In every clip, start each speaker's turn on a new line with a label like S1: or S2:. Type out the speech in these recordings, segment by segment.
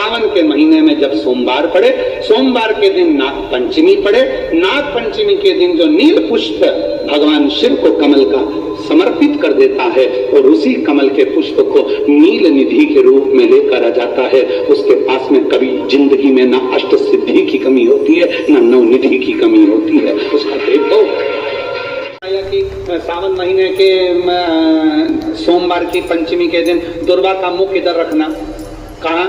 S1: सावन के महीने में जब सोमवार पड़े, सोमवार के दिन नाग पंचमी पड़े, नाग पंचमी के दिन जो नील पुष्प भगवान शिव को कमल का समर्पित कर देता है और उसी कमल के पुष्प को नील निधि के रूप में लेकर आ जाता है, उसके पास में कभी जिंदगी में ना अष्ट सिद्धि की कमी होती है, ना नव निधि की कमी होती है। उसका देखो कि सावन महीने के सोमवार की पंचमी के दिन दुर्वा का मुख इधर रखना, कहाँ?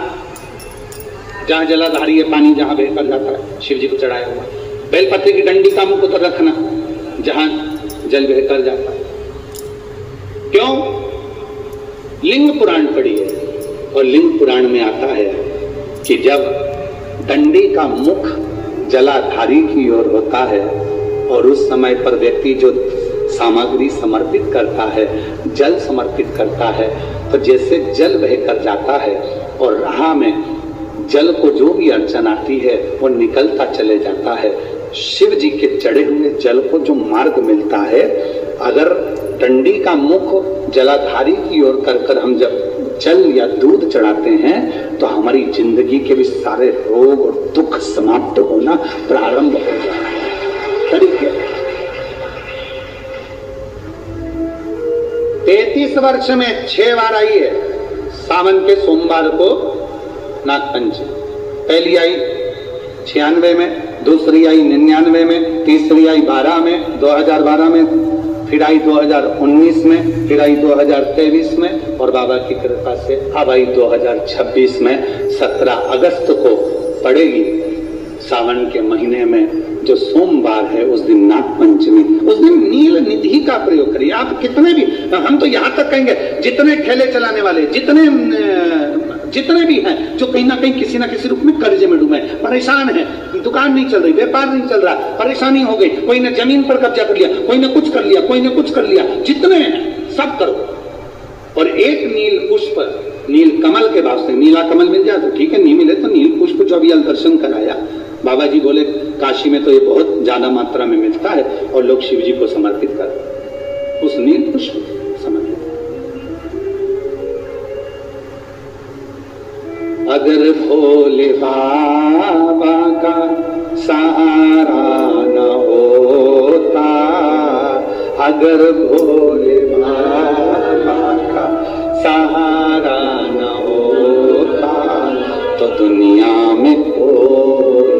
S1: जहाँ जलाधारी है पानी, जहाँ बहकर जाता है शिव जी को चढ़ाया हुआ। बेलपत्र की डंडी का मुख उधर रखना, जहाँ जल बहकर जाता है। क्यों? लिंग पुराण पढ़ी है और लिंग पुराण में आता है कि जब डंडी का मुख जलाधारी की ओर होता है और उस समय पर व्यक्ति जो सामग्री समर्पित करता है, जल समर्पित करता है, तो जैसे जल बहकर जाता है और राह में जल को जो भी अड़चन आती है वो निकलता चले जाता है। शिव जी के चढ़े हुए जल को जो मार्ग मिलता है, अगर डंडी का मुख जलाधारी की ओर कर हम जब जल या दूध चढ़ाते हैं तो हमारी जिंदगी के भी सारे रोग और दुख समाप्त होना प्रारंभ हो जाता है। 33 वर्ष में 6 बार आई है सावन के सोमवार को नागपंचमी। पहली आई 96 में, दूसरी आई 99 में, तीसरी आई 12 में 2012 में, फिर आई 2019 में, फिर आई 2023 में और बाबा की कृपा से अब आई 2026 में। 17 अगस्त को पड़ेगी सावन के महीने में जो सोमवार है, उस दिन नाग पंचमी। उस दिन नील निधि का प्रयोग करिए। आप कितने भी, हम तो यहाँ तक कहेंगे जितने ठेले चलाने वाले, जितने भी हैं जो कहीं ना कहीं किसी ना किसी रूप में कर्जे में डूबे, परेशान है, दुकान नहीं चल रही, व्यापार नहीं चल रहा, परेशानी हो गई, कोई ने जमीन पर कब्जा कर लिया, कोई ने कुछ कर लिया, कोई ने कुछ कर लिया, जितने हैं सब करो और एक नील पुष्प, नील कमल के वास्ते, नीला कमल मिल जाए तो ठीक है, नहीं मिले तो नील पुष्प जो अभी दर्शन कराया, बाबा जी बोले काशी में तो ये बहुत ज्यादा मात्रा में मिलता है और लोग शिव जी को समर्पित कर, उस नील पुष्प समर्पित। अगर भोले बाबा का सहारा न होता, अगर भोले बाबा का सहारा न होता तो दुनिया में कोई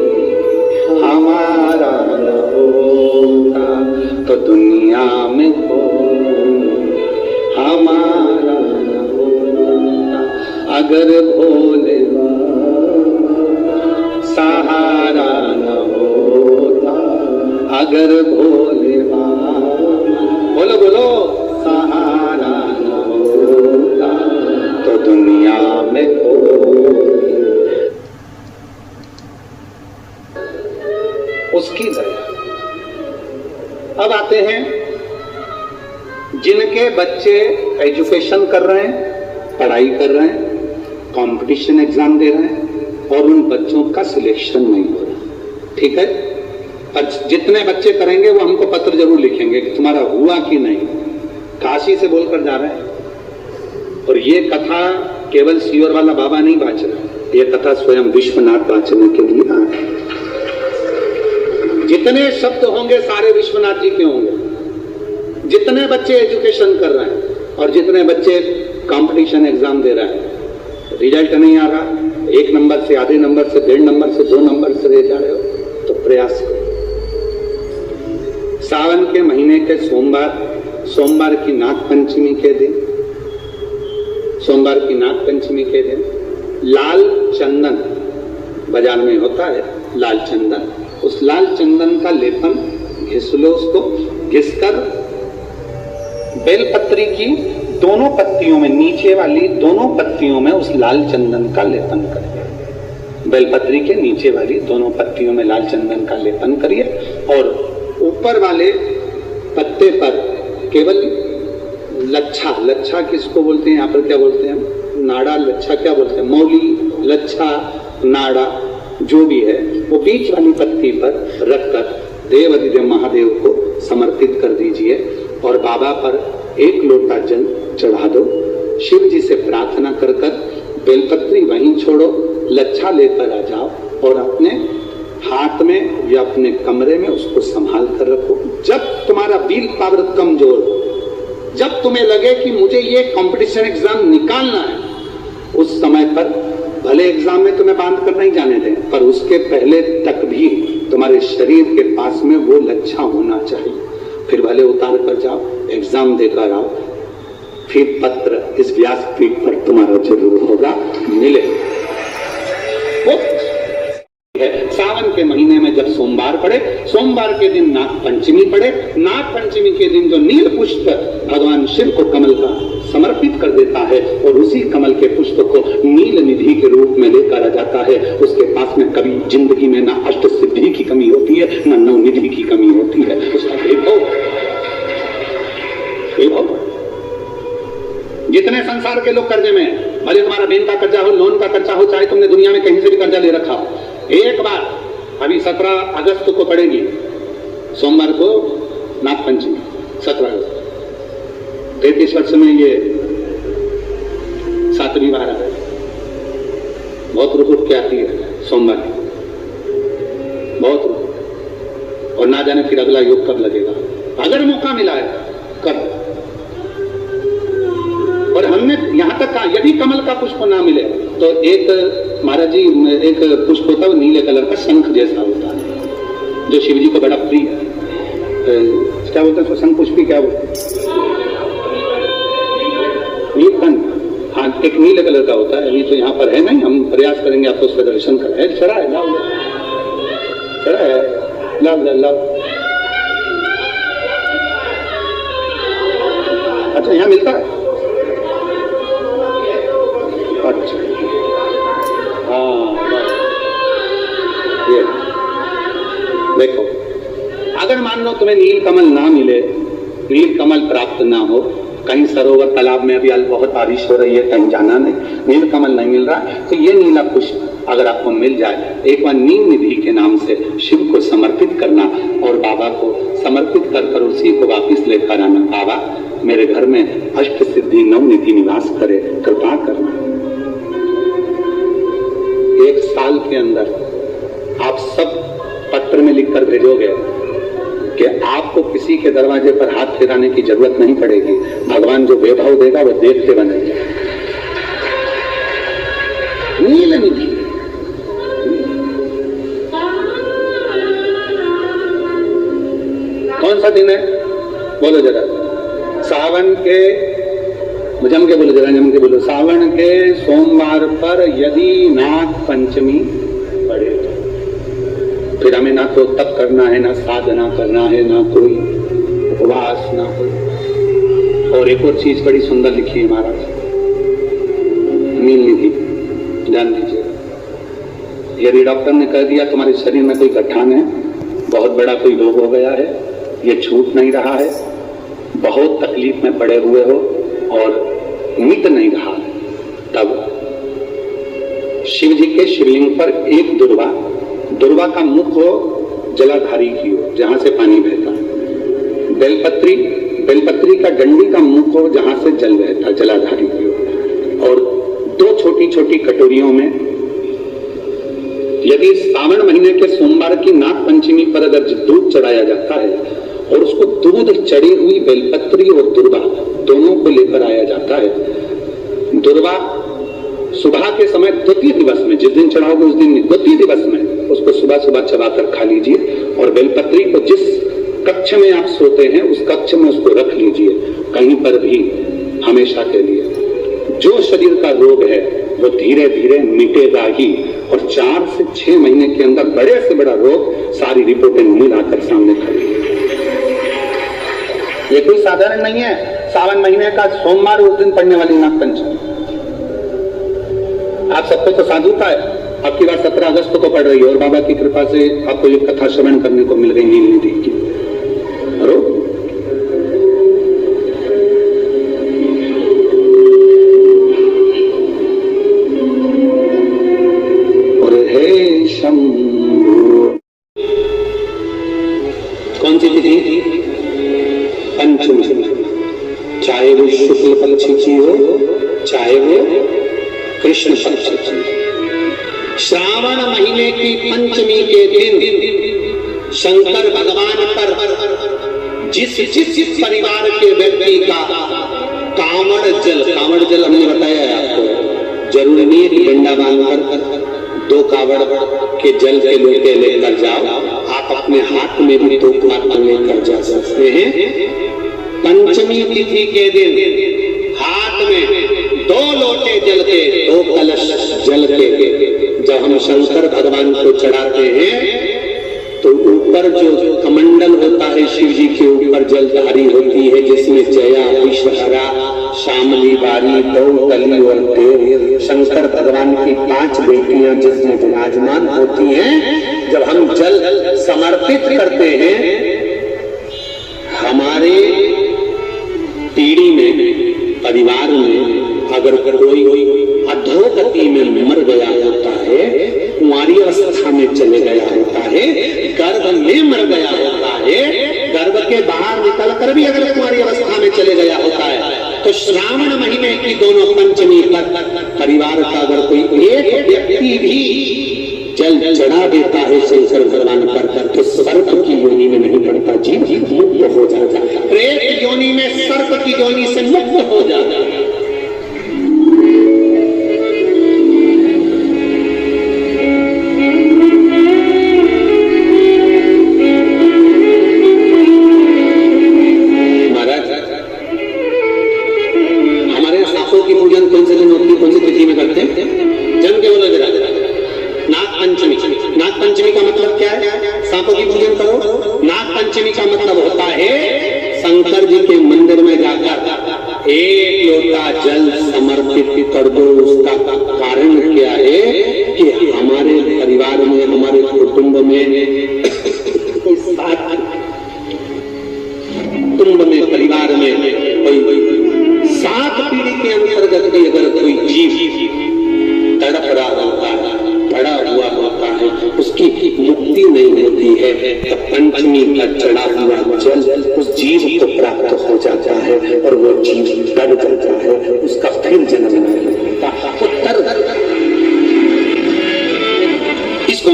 S1: हमारा न होता, तो दुनिया में कोई हमारा न होता। अगर भोले बाबा सहारा न होता, अगर भोले बाबा बोलो बोलो सहारा न होता तो दुनिया में उसकी दया। अब आते हैं जिनके बच्चे एजुकेशन कर रहे हैं, पढ़ाई कर रहे हैं, कंपटीशन एग्जाम दे रहे हैं और उन बच्चों का सिलेक्शन नहीं हो रहा, ठीक है? और जितने बच्चे करेंगे वो हमको पत्र जरूर लिखेंगे कि तुम्हारा हुआ कि नहीं। काशी से बोलकर जा रहे हैं और ये कथा केवल सीवर वाला बाबा नहीं बाँच रहा, ये कथा स्वयं विश्वनाथ बाँचने के लिए आ रहे। जितने शब्द होंगे सारे विश्वनाथ जी के होंगे। जितने बच्चे एजुकेशन कर रहे हैं और जितने बच्चे कंपटीशन एग्जाम दे रहे हैं, रिजल्ट नहीं आ रहा, 1 नंबर से, आधे नंबर से, 1.5 नंबर से, 2 नंबर से दे जा रहे हो, तो प्रयास करो। सावन के महीने के सोमवार की नाग पंचमी के दिन, सोमवार की नाग पंचमी के दिन लाल चंदन बाजार में होता है, लाल चंदन, उस लाल चंदन का लेपन घिस लो, उसको घिसकर बेलपत्री की दोनों पत्तियों में, नीचे वाली दोनों पत्तियों में उस लाल चंदन का लेपन करिए। बेलपत्री के नीचे वाली दोनों पत्तियों में लाल चंदन का लेपन करिए और ऊपर वाले पत्ते पर केवल लच्छा, लच्छा किसको बोलते हैं यहाँ पर, क्या बोलते हैं, नाड़ा, लच्छा क्या बोलते हैं, मौली, लच्छा, नाड़ा जो भी है, वो बीच वाली पत्ती पर रखकर देवाधिदेव महादेव को समर्पित कर दीजिए और बाबा पर 1 लोटा जल चढ़ा दो। शिव जी से प्रार्थना कर कर बेलपत्री वहीं छोड़ो, लच्छा लेकर आ जाओ और अपने हाथ में या अपने कमरे में उसको संभाल कर रखो। जब तुम्हारा विल पावर कमजोर हो, जब तुम्हें लगे कि मुझे ये कंपटीशन एग्जाम निकालना है, उस समय पर भले एग्जाम में तुम्हें बांध कर नहीं जाने दें, पर उसके पहले तक भी तुम्हारे शरीर के पास में वो लच्छा होना चाहिए। फिर भले उतार कर जाओ, एग्जाम देकर आओ, फिर पत्र इस व्यासपीठ पर तुम्हारा जरूर होगा, मिले। सावन के महीने में जब सोमवार पड़े, सोमवार के दिन नाग पंचमी पड़े, नाग पंचमी के दिन जो नील पुष्प भगवान शिव को कमल का समर्पित कर देता है और उसी कमल के पुष्प को नील निधि के रूप में लेकर आ जाता है, उसके पास में कभी जिंदगी में ना अष्ट सिद्धि की कमी होती है, ना नौ निधि की कमी होती है। उसका भेदभाव जितने संसार के लोग कर्जे में, भले तुम्हारा बैंक का कर्जा हो, लोन का कर्जा हो, चाहे तुमने दुनिया में कहीं से भी कर्जा ले रखा हो, एक बार अभी 17 अगस्त को पड़ेगी, सोमवार को नाग पंचमी, 17 अगस्त 33 वर्ष में ये 7वीं बार है। बहुत रुक के आती है सोमवार की, बहुत रुक, और ना जाने फिर अगला योग कब लगेगा। अगर मौका मिला है कर। और हमने यहां तक कहा यदि कमल का पुष्प ना मिले तो एक महाराज जी एक पुष्प होता है नीले कलर का, शंख जैसा होता है, जो शिव जी को बड़ा प्रिय है। क्या बोलते हैं शंख पुष्पी, क्या बोलते हैं, नीलकंठ। हाँ, एक नीले कलर का होता है। अभी तो यहाँ पर है नहीं, हम प्रयास करेंगे आपको उसका दर्शन कराए। चढ़ा है, लाओ चढ़ा है, लाओ लाओ। अच्छा, यहाँ मिलता है। अच्छा, हाँ, ये देखो, अगर मान लो तुम्हें नील कमल ना मिले, नील कमल प्राप्त ना हो, कहीं सरोवर तालाब में अभी बहुत बारिश हो रही है, कहीं जाना नहीं, नील कमल नहीं मिल रहा, तो ये नीला पुष्प अगर आपको मिल जाए, एक बार नील निधि के नाम से शिव को समर्पित करना और बाबा को समर्पित कर कर उसी को वापिस लेकर आना। बाबा मेरे घर में अष्ट सिद्धि नव निधि निवास करे, कृपा करना। 1 साल के अंदर आप सब पत्र में लिखकर भेजोगे कि आपको किसी के दरवाजे पर हाथ फिराने की जरूरत नहीं पड़ेगी, भगवान जो वैभव देगा वो देखते बनेगा। नील निधि कौन सा दिन है बोलो जरा, सावन के, जम के बोलो जरा, जम के बोलो, सावन के सोमवार पर यदि नाग पंचमी पड़े फिर हमें ना तो तप करना है, ना साधना करना है, ना कोई उपवास, ना कोई। और एक और चीज बड़ी सुंदर लिखी है महाराज, नील निधि, जान लीजिए। यदि डॉक्टर ने कह दिया तुम्हारे शरीर में कोई गठान है, बहुत बड़ा कोई रोग हो गया है, ये छूट नहीं रहा है, बहुत तकलीफ में पड़े हुए हो और मिट नहीं रहा, तब शिव जी के शिवलिंग पर एक दुर्वा का मुख हो जलाधारी की हो, जहां से पानी बहता है। बेलपत्री का डंडी का मुख हो जहां से जल बहता, जलाधारी की हो। और 2 छोटी छोटी कटोरियों में, यदि सावन महीने के सोमवार की नाग पंचमी पर अगर दूध चढ़ाया जाता है और उसको दूध चढ़ी हुई बेलपत्री और दुर्वा दोनों को लेकर आया जाता है, दुर्वा सुबह के समय द्वितीय दिवस में, जिस दिन चढ़ाओगे उस दिन द्वितीय दिवस में उसको सुबह सुबह चबाकर खा लीजिए, और बेलपत्री को जिस कक्ष में आप सोते हैं उस कक्ष में उसको रख लीजिए, कहीं पर भी हमेशा के लिए। जो शरीर का रोग है वो धीरे धीरे मिटेगा ही, और 4 से 6 महीने के अंदर बड़े से बड़ा रोग सारी रिपोर्टें मिलाकर सामने खड़ी। ये कोई साधारण नहीं है, सावन महीने का सोमवार उस दिन पड़ने वाली नाग पंचमी। आप सबको तो साधुता है, आपकी बात 17 अगस्त को पड़ रही है और बाबा की कृपा से आपको ये कथा श्रवण करने को मिल गई नील निधि की। और हे शंभु, कौन सी तिथि? पंचमी, चाहे वो शुक्ल पक्ष की हो चाहे वो कृष्ण पक्ष की। श्रावण महीने की पंचमी के दिन शंकर भगवान पर जिस परिवार के व्यक्ति का कांवड़ जल हमने बताया है आपको, जरूरी नहीं है कि डंडा बांधकर 2 कावड़ के जल के लोटे लेकर जाओ, आप अपने हाथ में भी 2 कावड़ लेकर जा सकते हैं। पंचमी तिथि के दिन हाथ में 2 लोटे जल के, 2 कलश जल के जब हम शंकर भगवान को चढ़ाते हैं तो ऊपर जो कमंडल होता है शिव जी के ऊपर जलधारी होती है, जिसमें जया, विषहरा, शामली, बारी, दो, कली और देव, शंकर भगवान की 5 बेटियां जिसमें विराजमान होती हैं। जब हम जल समर्पित करते हैं, हमारे पीढ़ी में, परिवार में अगर कोई अधोगति में मर गया होता है, कुंवारी अवस्था में चले गया होता है, गर्भ में मर गया होता है, गर्भ के बाहर निकल कर भी अगर कुंवारी अवस्था में चले गया होता है, तो श्रावण महीने की दोनों पंचमी पर परिवार का अगर कोई एक व्यक्ति भी जल चढ़ा देता है शंकर भगवान पर, तो सर्प की योनि में नहीं पड़ता, जीव मुक्त हो जाता है, प्रेत योनि में, सर्प की योनि से मुक्त हो जाता है। नागपंचमी का मतलब क्या है? सांपों की पूजन करो। नागपंचमी का मतलब होता है शंकर जी के मंदिर में जाकर 1 लोटा जल समर्पित कर दो। उसका कारण क्या है कि हमारे परिवार में, हमारे कुटुंब में, परिवार में कोई 7 पीढ़ी के अंतर्गत भी अगर कोई जीव तड़प रहा होता है, पड़ा हुआ होता है, उसकी मुक्ति नहीं होती है, तो पंचमी का चढ़ा हुआ जल उस जीव को प्राप्त हो जाता है और वो जीव तर जाता है, उसका फिर जन्म नहीं होता। इसको